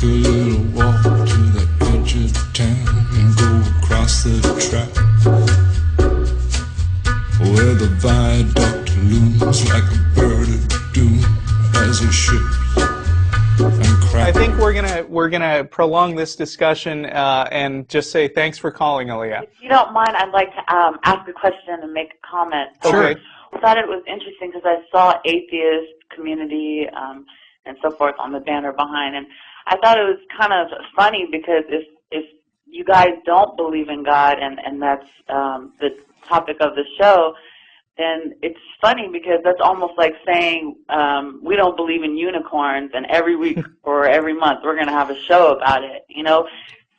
a little walk to the edge of town and go across the track where the viaduct looms like a bird of doom as it ships and cracks. I think we're gonna prolong this discussion and just say thanks for calling, Aaliyah. If you don't mind, I'd like to ask a question and make a comment. Sure. I thought it was interesting because I saw atheist community and so forth on the banner behind, and I thought it was kind of funny because if you guys don't believe in God and that's the topic of the show, then it's funny because that's almost like saying we don't believe in unicorns, and every week or every month we're going to have a show about it, you know?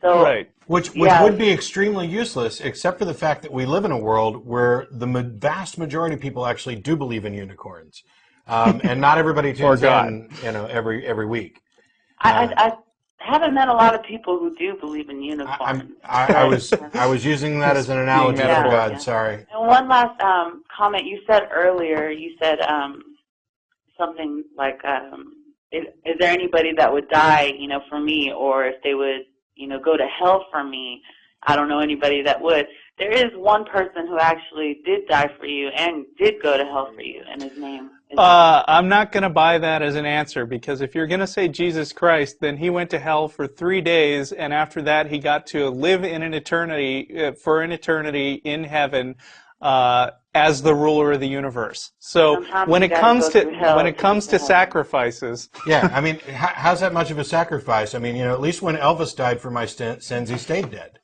So, right. Which would be extremely useless, except for the fact that we live in a world where the vast majority of people actually do believe in unicorns, and not everybody tunes in, you know, every week. I haven't met a lot of people who do believe in unicorns. I was using that as an analogy for God. Yeah. Sorry. And one last comment you said earlier. You said something like, "Is there anybody that would die, you know, for me, or if they would, you know, go to hell for me? I don't know anybody that would." There is one person who actually did die for you and did go to hell for you, and his name is... I'm not going to buy that as an answer, because if you're going to say Jesus Christ, then he went to hell for 3 days, and after that he got to live in an eternity, for an eternity in heaven, as the ruler of the universe. So when it comes to sacrifices, yeah, I mean, how's that much of a sacrifice? I mean, you know, at least when Elvis died for my sins, he stayed dead.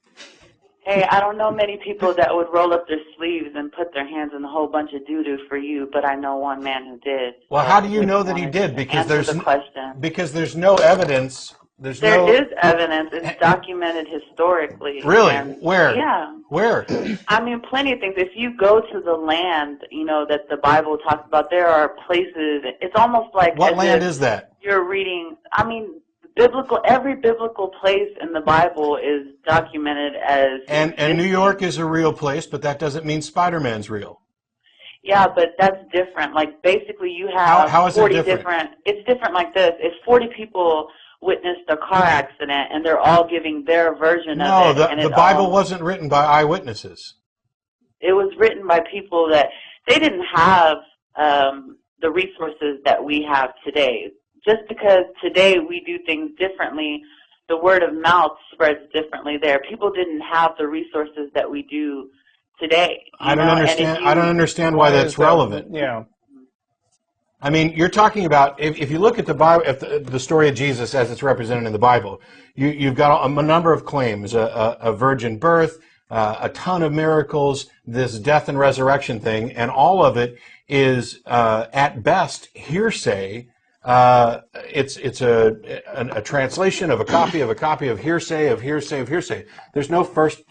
Hey, I don't know many people that would roll up their sleeves and put their hands in a whole bunch of doo-doo for you, but I know one man who did. Well, how do you know that he did? Because there's no evidence. There is evidence. It's documented historically. Really? Where? Yeah. Where? I mean, plenty of things. If you go to the land, you know, that the Bible talks about, there are places. It's almost like... What land is that? You're reading... I mean... Every biblical place in the Bible is documented as... And New York is a real place, but that doesn't mean Spider-Man's real. Yeah, but that's different. Like, basically, you have how is 40 it different? It's different like this. If 40 people witnessed a car accident and they're all giving their version of it... No, the Bible wasn't written by eyewitnesses. It was written by people that... They didn't have the resources that we have today. Just because today we do things differently, the word of mouth spreads differently there. People didn't have the resources that we do today. I don't understand why that's relevant. Yeah. I mean, you're talking about, if you look at the Bible, the story of Jesus as it's represented in the Bible, you've got a number of claims, a virgin birth, a ton of miracles, this death and resurrection thing, and all of it is, at best, hearsay. It's a translation of a copy of hearsay of hearsay of hearsay. There's no first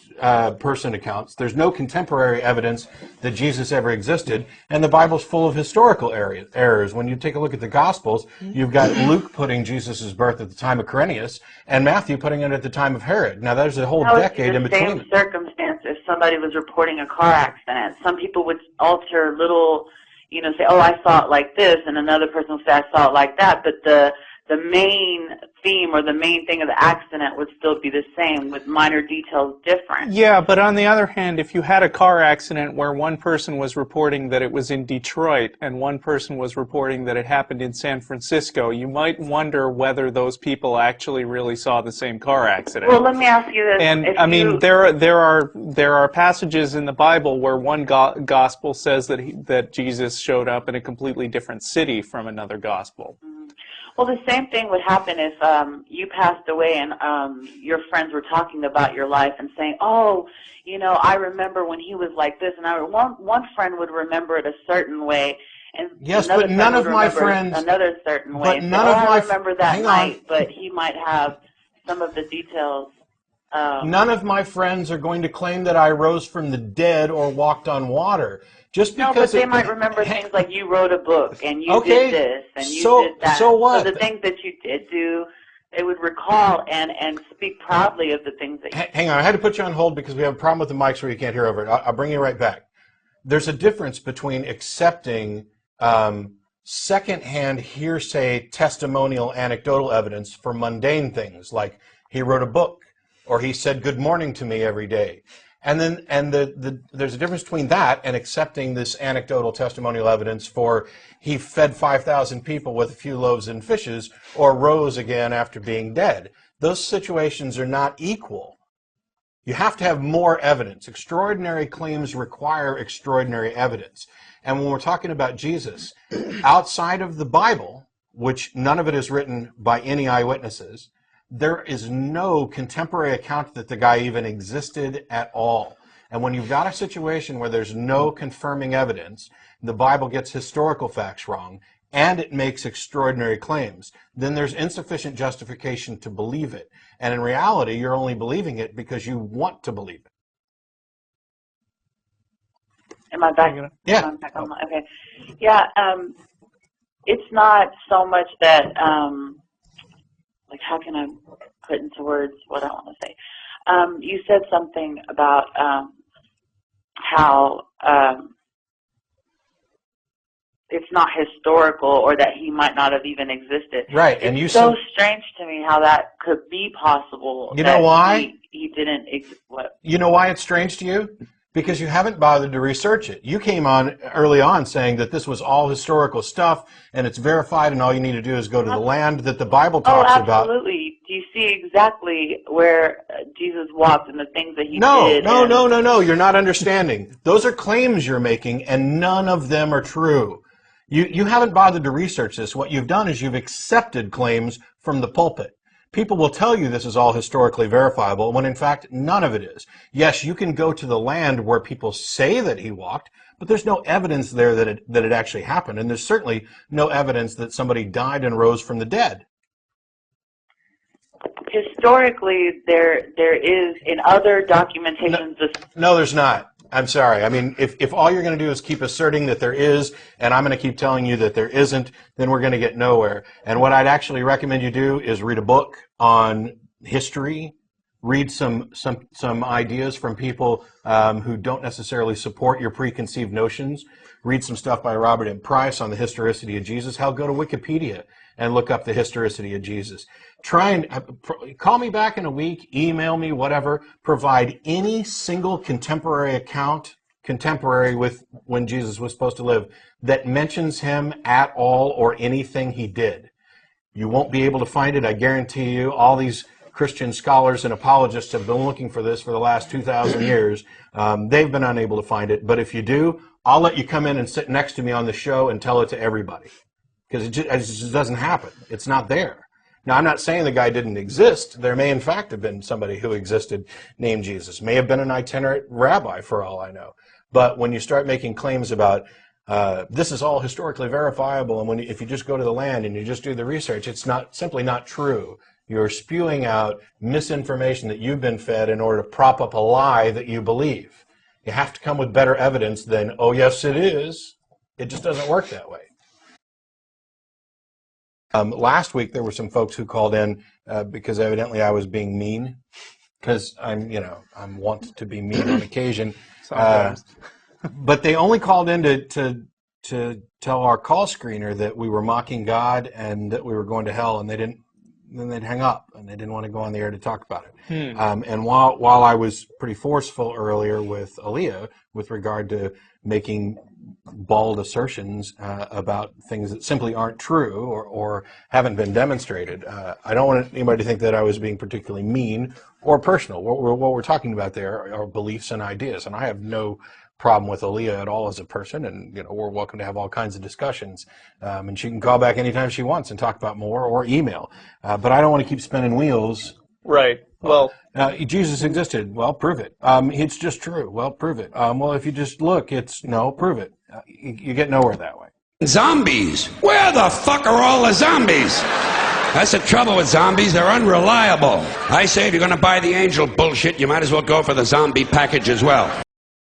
person accounts. There's no contemporary evidence that Jesus ever existed, and the Bible's full of historical errors. When you take a look at the Gospels, you've got Luke putting Jesus' birth at the time of Quirinius, and Matthew putting it at the time of Herod. Now there's a whole decade in between. Same circumstance. If somebody was reporting a car accident, some people would alter little. You know, say, oh, I saw it like this, and another person will say, I saw it like that, but the main theme or the main thing of the accident would still be the same with minor details different. Yeah, but on the other hand, if you had a car accident where one person was reporting that it was in Detroit and one person was reporting that it happened in San Francisco, you might wonder whether those people actually really saw the same car accident. Well, let me ask you this. And I mean, there are passages in the Bible where one gospel says that Jesus showed up in a completely different city from another gospel. Well, the same thing would happen if you passed away and your friends were talking about your life and saying, oh, you know, I remember when he was like this, and one friend would remember it a certain way, and yes, but none of my friends another certain way. But none of my I remember that night, but he might have some of the details. None of my friends are going to claim that I rose from the dead or walked on water. Just because no, but they might remember things like you wrote a book and you did this and you did that. So what? So the things that you did do, they would recall and speak proudly of the things that you did. Hang on, I had to put you on hold because we have a problem with the mics where you can't hear over it. I'll bring you right back. There's a difference between accepting secondhand hearsay, testimonial, anecdotal evidence for mundane things, like he wrote a book, or he said good morning to me every day. And then, there's a difference between that and accepting this anecdotal testimonial evidence for he fed 5,000 people with a few loaves and fishes, or rose again after being dead. Those situations are not equal. You have to have more evidence. Extraordinary claims require extraordinary evidence. And when we're talking about Jesus, outside of the Bible, which none of it is written by any eyewitnesses, there is no contemporary account that the guy even existed at all. And when you've got a situation where there's no confirming evidence, the Bible gets historical facts wrong, and it makes extraordinary claims, then there's insufficient justification to believe it. And in reality, you're only believing it because you want to believe it. Am I back? Yeah. Okay. Yeah, it's not so much that, like, how can I put into words what I want to say? You said something about how it's not historical, or that he might not have even existed. Right, and it's so strange to me how that could be possible. You know why? He didn't exist. What? You know why it's strange to you? Because you haven't bothered to research it. You came on early on saying that this was all historical stuff, and it's verified, and all you need to do is go to the land that the Bible talks about. Oh, absolutely. Do you see exactly where Jesus walked and the things that he did? No. You're not understanding. Those are claims you're making, and none of them are true. You haven't bothered to research this. What you've done is you've accepted claims from the pulpit. People will tell you this is all historically verifiable, when in fact none of it is. Yes, you can go to the land where people say that he walked, but there's no evidence there that it actually happened, and there's certainly no evidence that somebody died and rose from the dead. Historically, there is in other documentations. No, there's not. I'm sorry. I mean, if all you're going to do is keep asserting that there is, and I'm going to keep telling you that there isn't, then we're going to get nowhere. And what I'd actually recommend you do is read a book on history, read some ideas from people who don't necessarily support your preconceived notions. Read some stuff by Robert M. Price on the historicity of Jesus. Hell, go to Wikipedia and look up the historicity of Jesus. Try and call me back in a week, email me, whatever. Provide any single contemporary account, contemporary with when Jesus was supposed to live, that mentions him at all or anything he did. You won't be able to find it, I guarantee you. All these Christian scholars and apologists have been looking for this for the last 2,000 years. They've been unable to find it. But if you do, I'll let you come in and sit next to me on the show and tell it to everybody. Because it just doesn't happen. It's not there. Now, I'm not saying the guy didn't exist. There may, in fact, have been somebody who existed named Jesus. May have been an itinerant rabbi, for all I know. But when you start making claims about this is all historically verifiable, and if you just go to the land and you just do the research, it's simply not true. You're spewing out misinformation that you've been fed in order to prop up a lie that you believe. You have to come with better evidence than, oh, yes, it is. It just doesn't work that way. Last week, there were some folks who called in because evidently I was being mean, because I'm wont to be mean on occasion. But they only called in to tell our call screener that we were mocking God and that we were going to hell, and then they'd hang up, and they didn't want to go on the air to talk about it. And while I was pretty forceful earlier with Aaliyah with regard to making bald assertions about things that simply aren't true or haven't been demonstrated, I don't want anybody to think that I was being particularly mean or personal. What we're talking about there are beliefs and ideas, and I have no problem with Aaliyah at all as a person, and we're welcome to have all kinds of discussions, and she can call back anytime she wants and talk about more, or email, but I don't want to keep spinning wheels. Right. Well, Jesus existed. Well, prove it. It's just true. Well, prove it. Well, if you just look, prove it. You get nowhere that way. Zombies. Where the fuck are all the zombies? That's the trouble with zombies. They're unreliable. I say if you're going to buy the angel bullshit, you might as well go for the zombie package as well.